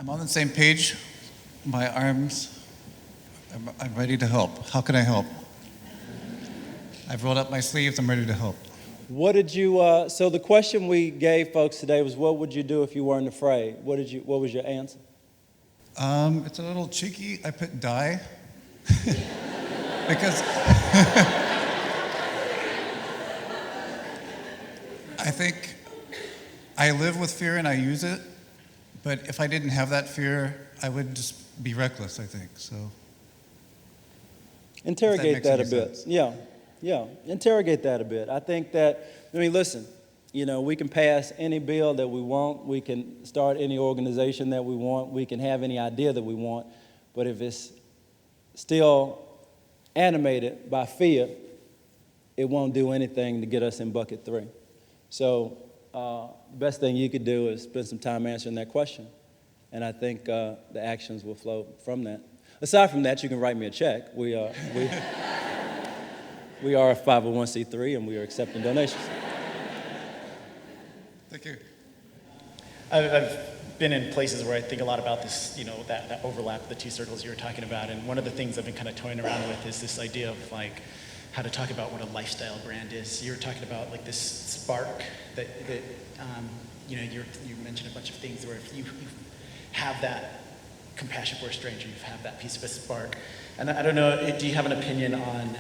I'm on the same page. My arms, I'm ready to help. How can I help? I've rolled up my sleeves. I'm ready to help. What did you, so the question we gave folks today was, what would you do if you weren't afraid? What was your answer? It's a little cheeky. I put die. Because I think I live with fear and I use it, but if I didn't have that fear, I would just be reckless, I think, so. Interrogate that a bit. Sense. Yeah, interrogate that a bit. I think that, listen, we can pass any bill that we want, we can start any organization that we want, we can have any idea that we want, but if it's still animated by fear, it won't do anything to get us in bucket 3. So the best thing you could do is spend some time answering that question, and I think the actions will flow from that. Aside from that, you can write me a check. We are a 501c3, and we are accepting donations. Thank you. I've been in places where I think a lot about this, that overlap, the two circles you were talking about, and one of the things I've been kind of toying around with is this idea of how to talk about what a lifestyle brand is. You were talking about this spark that you mentioned a bunch of things where if you have that compassion for a stranger, you have that piece of a spark. And I don't know, do you have an opinion on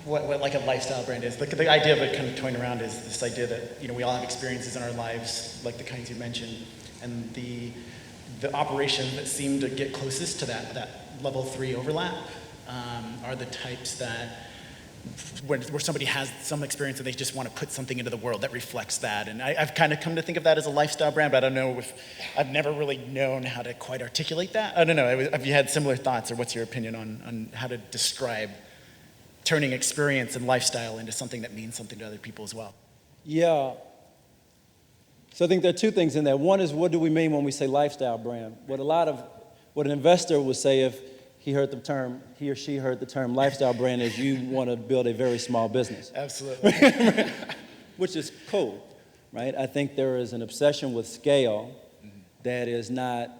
what a lifestyle brand is? The idea of it kind of toying around is this idea that we all have experiences in our lives, like the kinds you mentioned, and the operations that seem to get closest to that level 3 overlap are the types that where somebody has some experience and they just want to put something into the world that reflects that. And I've kind of come to think of that as a lifestyle brand, but I don't know if I've never really known how to quite articulate that. I don't know. Have you had similar thoughts, or what's your opinion on how to describe turning experience and lifestyle into something that means something to other people as well? Yeah. So I think there are two things in there. One is, what do we mean when we say lifestyle brand? What an investor would say if he or she heard the term lifestyle brand is you want to build a very small business. Absolutely. Which is cool, right? I think there is an obsession with scale that is not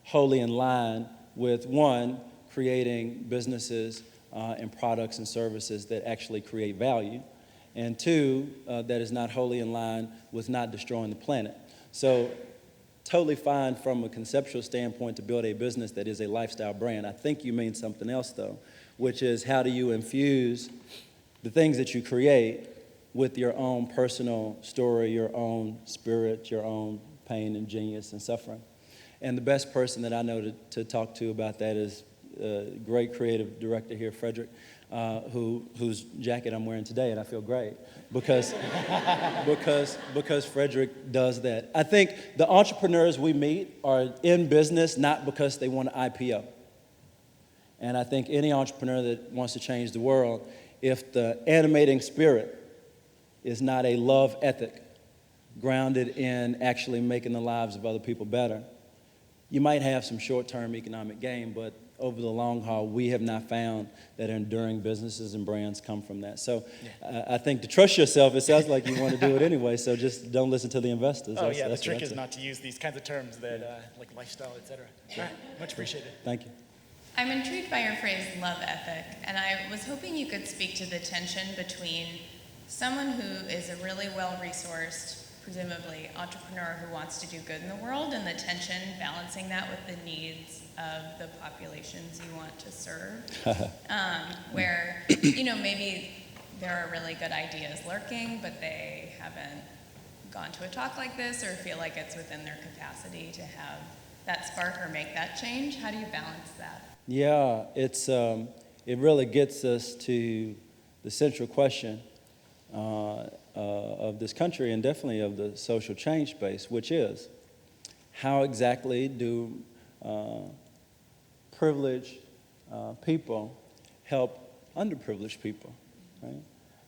wholly in line with, one, creating businesses and products and services that actually create value, and two, that is not wholly in line with not destroying the planet. So totally fine from a conceptual standpoint to build a business that is a lifestyle brand. I think you mean something else, though, which is how do you infuse the things that you create with your own personal story, your own spirit, your own pain and genius and suffering. And the best person that I know to talk to about that is great creative director here, Frederick, whose jacket I'm wearing today, and I feel great because Frederick does that. I think the entrepreneurs we meet are in business not because they want to IPO. And I think any entrepreneur that wants to change the world, if the animating spirit is not a love ethic grounded in actually making the lives of other people better, you might have some short-term economic gain, but over the long haul, we have not found that enduring businesses and brands come from that. So I think to trust yourself, it sounds like you want to do it anyway, so just don't listen to the investors. The trick is not to use these kinds of terms that like lifestyle, et cetera. All right, much appreciated. Thank you. I'm intrigued by your phrase love ethic, and I was hoping you could speak to the tension between someone who is a really well-resourced, presumably entrepreneur who wants to do good in the world, and the tension balancing that with the needs of the populations you want to serve, where maybe there are really good ideas lurking, but they haven't gone to a talk like this or feel like it's within their capacity to have that spark or make that change. How do you balance that? Yeah, it really gets us to the central question of this country and definitely of the social change space, which is how exactly do privileged people help underprivileged people, right?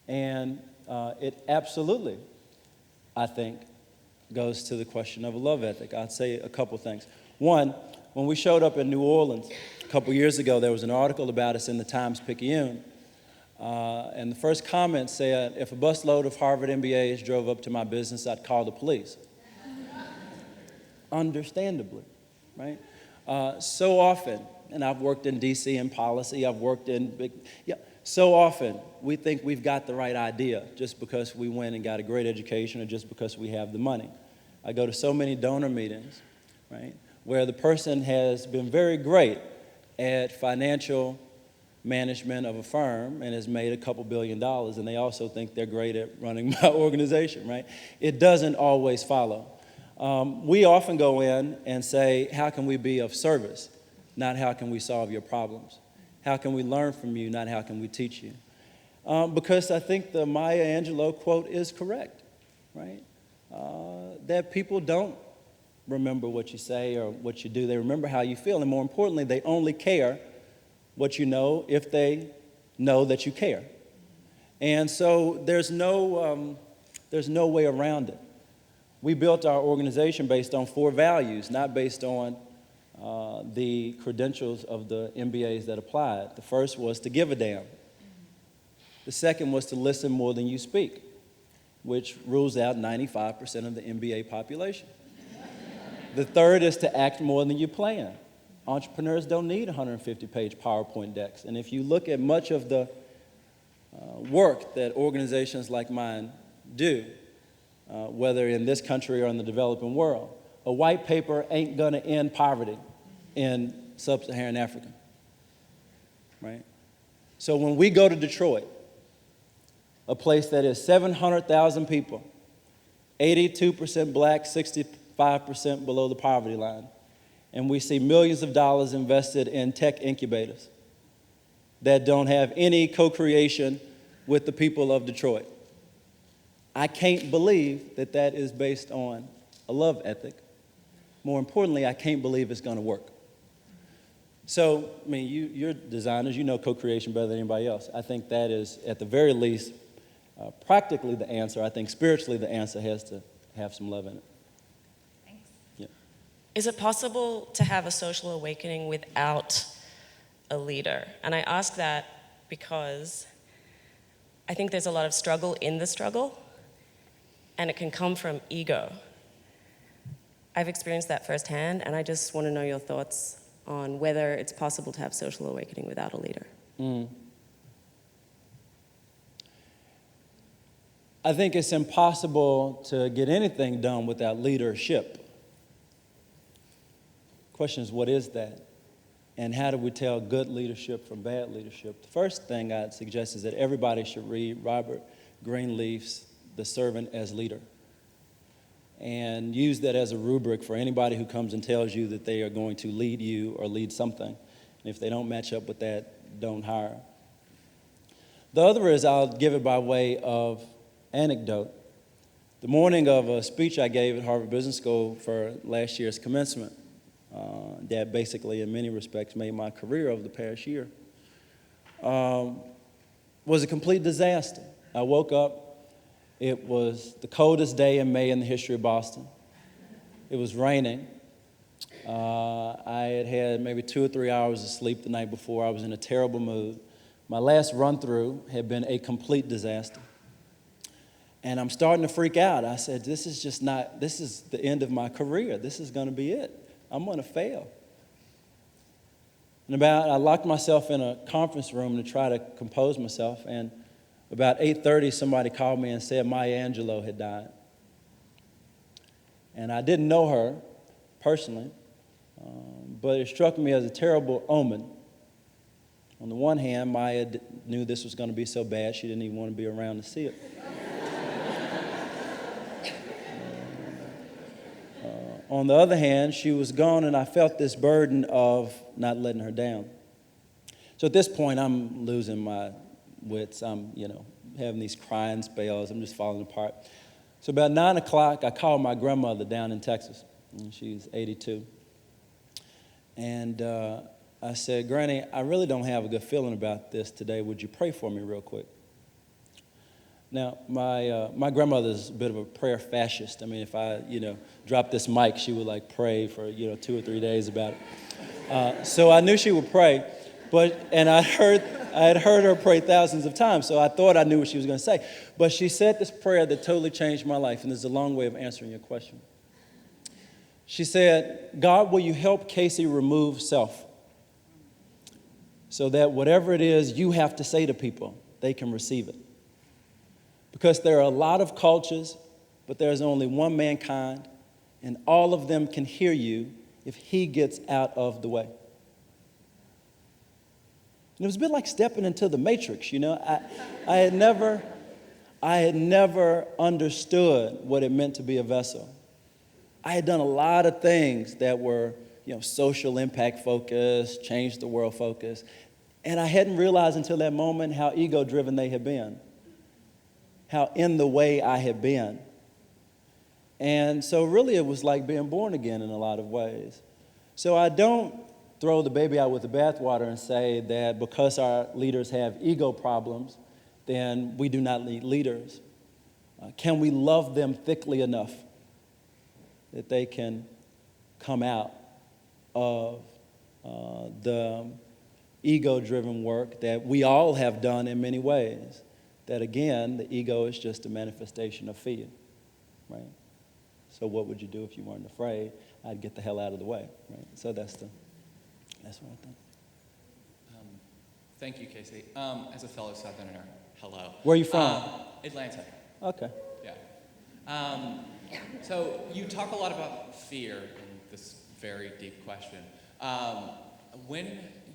And it absolutely, I think, goes to the question of a love ethic. I'd say a couple things. One, when we showed up in New Orleans a couple years ago, there was an article about us in the Times-Picayune. And the first comment said, if a busload of Harvard MBAs drove up to my business, I'd call the police. understandably, right? So often, and I've worked in D.C. in policy, I've worked in so often we think we've got the right idea just because we went and got a great education or just because we have the money. I go to so many donor meetings, right, where the person has been very great at financial management of a firm and has made a couple $1 billion, and they also think they're great at running my organization, right? It doesn't always follow. We often go in and say, how can we be of service? Not how can we solve your problems? How can we learn from you? Not how can we teach you? Because I think the Maya Angelou quote is correct, right? That people don't remember what you say or what you do. They remember how you feel. And more importantly, they only care what you know if they know that you care. And so there's no way around it. We built our organization based on 4 values, not based on the credentials of the MBAs that applied. The first was to give a damn. The second was to listen more than you speak, which rules out 95% of the MBA population. The third is to act more than you plan. Entrepreneurs don't need 150-page PowerPoint decks. And if you look at much of the work that organizations like mine do, whether in this country or in the developing world, a white paper ain't gonna end poverty in sub-Saharan Africa, right? So when we go to Detroit, a place that is 700,000 people, 82% black, 65% below the poverty line, and we see millions of dollars invested in tech incubators that don't have any co-creation with the people of Detroit. I can't believe that that is based on a love ethic. More importantly, I can't believe it's gonna work. So, I mean, you're designers, you know co-creation better than anybody else. I think that is, at the very least, practically the answer. I think spiritually the answer has to have some love in it. Thanks. Yeah. Is it possible to have a social awakening without a leader? And I ask that because I think there's a lot of struggle in the struggle, and it can come from ego. I've experienced that firsthand, and I just want to know your thoughts on whether it's possible to have social awakening without a leader. I think it's impossible to get anything done without leadership. The question is, what is that? And how do we tell good leadership from bad leadership? The first thing I'd suggest is that everybody should read Robert Greenleaf's The Servant as Leader, and use that as a rubric for anybody who comes and tells you that they are going to lead you or lead something. And if they don't match up with that, don't hire. The other is, I'll give it by way of anecdote. The morning of a speech I gave at Harvard Business School for last year's commencement, that basically in many respects made my career over the past year, was a complete disaster. I woke up. It was the coldest day in May in the history of Boston. It was raining. I had had maybe 2 or 3 hours of sleep the night before. I was in a terrible mood. My last run-through had been a complete disaster. And I'm starting to freak out. I said, this is the end of my career. This is gonna be it. I'm gonna fail. And I locked myself in a conference room to try to compose myself, and about 8:30, somebody called me and said Maya Angelou had died. And I didn't know her personally, but it struck me as a terrible omen. On the one hand, Maya knew this was going to be so bad, she didn't even want to be around to see it. On the other hand, she was gone, and I felt this burden of not letting her down. So at this point, I'm losing my wits. I'm, having these crying spells. I'm just falling apart. So about 9 o'clock, I called my grandmother down in Texas, and she's 82. And I said, Granny, I really don't have a good feeling about this today. Would you pray for me real quick? Now, my grandmother's a bit of a prayer fascist. I mean, if I, dropped this mic, she would pray for, 2 or 3 days about it. So I knew she would pray. And I had heard her pray thousands of times, so I thought I knew what she was going to say. But she said this prayer that totally changed my life, and this is a long way of answering your question. She said, God, will you help Casey remove self so that whatever it is you have to say to people, they can receive it? Because there are a lot of cultures, but there's only one mankind, and all of them can hear you if he gets out of the way. And it was a bit like stepping into the Matrix, you know. I had never understood what it meant to be a vessel. I had done a lot of things that were, social impact focused, change the world focused, and I hadn't realized until that moment how ego-driven they had been, how in the way I had been. And so really it was like being born again in a lot of ways. So I don't throw the baby out with the bathwater and say that because our leaders have ego problems, then we do not need leaders. Can we love them thickly enough that they can come out of the ego-driven work that we all have done in many ways? That again, the ego is just a manifestation of fear, right? So what would you do if you weren't afraid? I'd get the hell out of the way, right? So that's what I think. Thank you, Casey. As a fellow Southerner, hello. Where are you from? Atlanta. Okay. Yeah. So you talk a lot about fear in this very deep question. When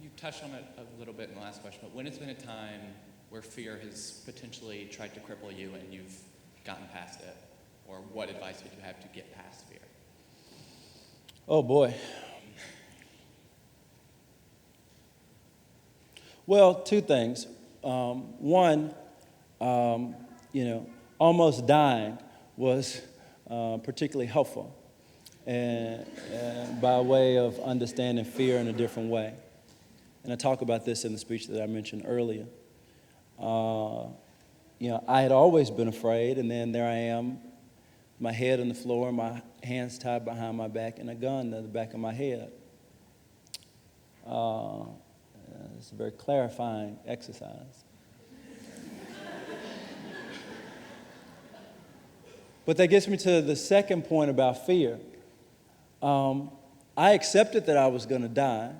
you touched on it a little bit in the last question, but when has been a time where fear has potentially tried to cripple you and you've gotten past it? Or what advice would you have to get past fear? Oh, boy. Well, two things. One, almost dying was particularly helpful and by way of understanding fear in a different way. And I talk about this in the speech that I mentioned earlier. I had always been afraid, and then there I am, my head on the floor, my hands tied behind my back, and a gun to the back of my head. It's a very clarifying exercise. But that gets me to the second point about fear. I accepted that I was going to die.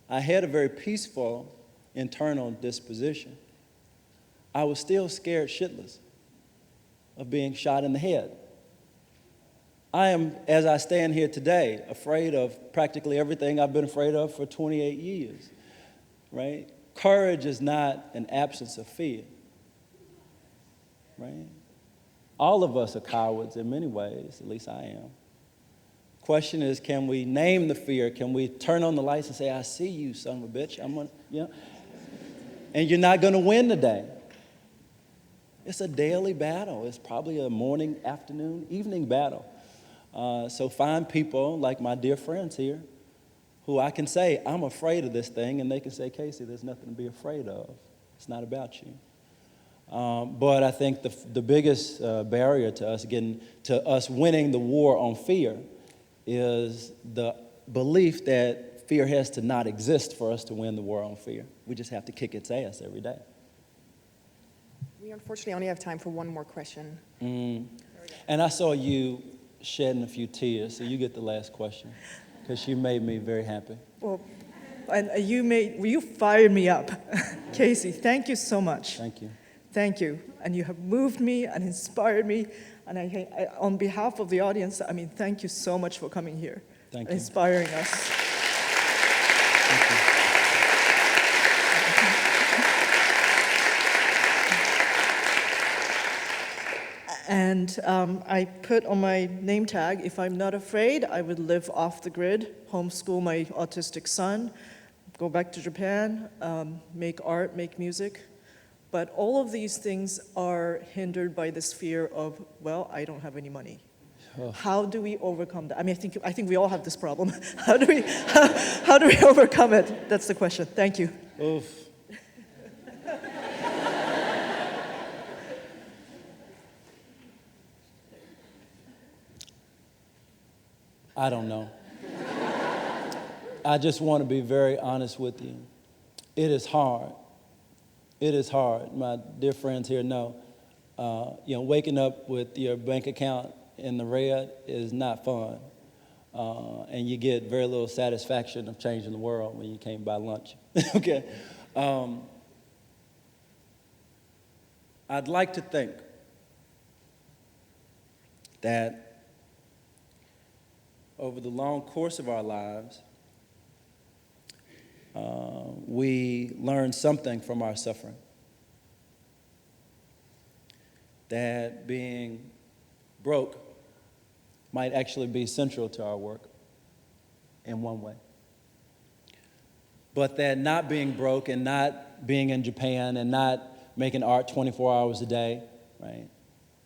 I had a very peaceful internal disposition. I was still scared shitless of being shot in the head. I am, as I stand here today, afraid of practically everything I've been afraid of for 28 years, right? Courage is not an absence of fear, right? All of us are cowards in many ways, at least I am. Question is, can we name the fear? Can we turn on the lights and say, I see you, son of a bitch. And you're not going to win today. It's a daily battle. It's probably a morning, afternoon, evening battle. So find people like my dear friends here who I can say, I'm afraid of this thing, and they can say, Casey, there's nothing to be afraid of. It's not about you. But I think the biggest barrier to us winning the war on fear is the belief that fear has to not exist for us to win the war on fear. We just have to kick its ass every day. We unfortunately only have time for one more question. And I saw you shedding a few tears, so you get the last question, because you made me very happy. Well, and you fired me up. Casey, thank you so much. Thank you. Thank you. And you have moved me and inspired me. And I on behalf of the audience, thank you so much for coming here. Thank and you. Inspiring us. Thank you. And I put on my name tag, if I'm not afraid, I would live off the grid, homeschool my autistic son, go back to Japan, make art, make music. But all of these things are hindered by this fear of, well, I don't have any money. Oh. How do we overcome that? I think we all have this problem. How do we overcome it? That's the question. Thank you. Oof. I don't know. I just want to be very honest with you. It is hard. It is hard. My dear friends here know, waking up with your bank account in the red is not fun. and you get very little satisfaction of changing the world when you can't buy lunch. Okay. I'd like to think that over the long course of our lives, we learn something from our suffering. That being broke might actually be central to our work in one way. But that not being broke and not being in Japan and not making art 24 hours a day, right?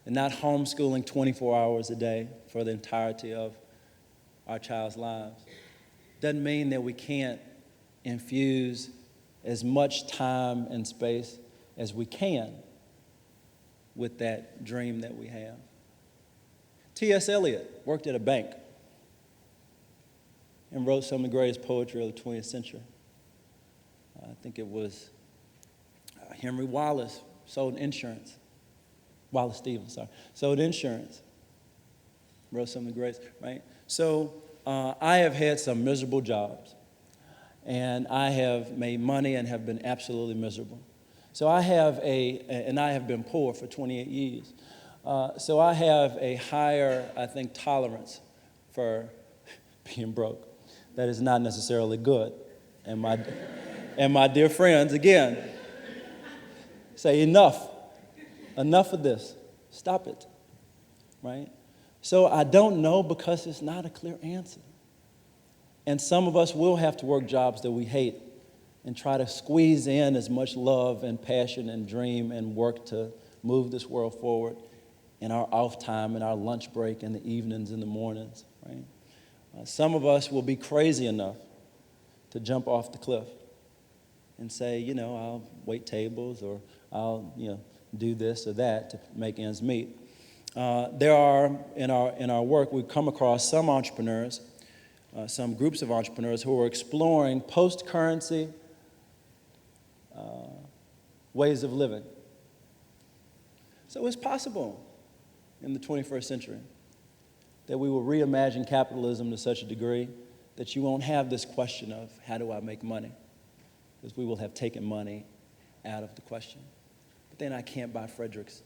And not homeschooling 24 hours a day for the entirety of our child's lives doesn't mean that we can't infuse as much time and space as we can with that dream that we have. T.S. Eliot worked at a bank and wrote some of the greatest poetry of the 20th century. I think it was Henry Wallace sold insurance. Wallace Stevens, sold insurance. Wrote some of the greatest, right? So I have had some miserable jobs, and I have made money and have been absolutely miserable. So I have and I have been poor for 28 years. So I have a higher, I think, tolerance for being broke. That is not necessarily good. And my dear friends, again, say enough of this. Stop it, right? So I don't know because it's not a clear answer. And some of us will have to work jobs that we hate and try to squeeze in as much love and passion and dream and work to move this world forward in our off time, in our lunch break, in the evenings, in the mornings, right? Some of us will be crazy enough to jump off the cliff and say, I'll wait tables or I'll, do this or that to make ends meet. There are, in our work, we've come across some entrepreneurs, some groups of entrepreneurs who are exploring post-currency ways of living. So it's possible in the 21st century that we will reimagine capitalism to such a degree that you won't have this question of how do I make money, because we will have taken money out of the question. But then I can't buy Frederick's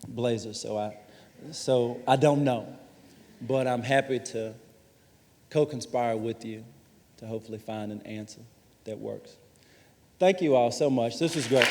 blazers, so I don't know. But I'm happy to co-conspire with you to hopefully find an answer that works. Thank you all so much. This was great.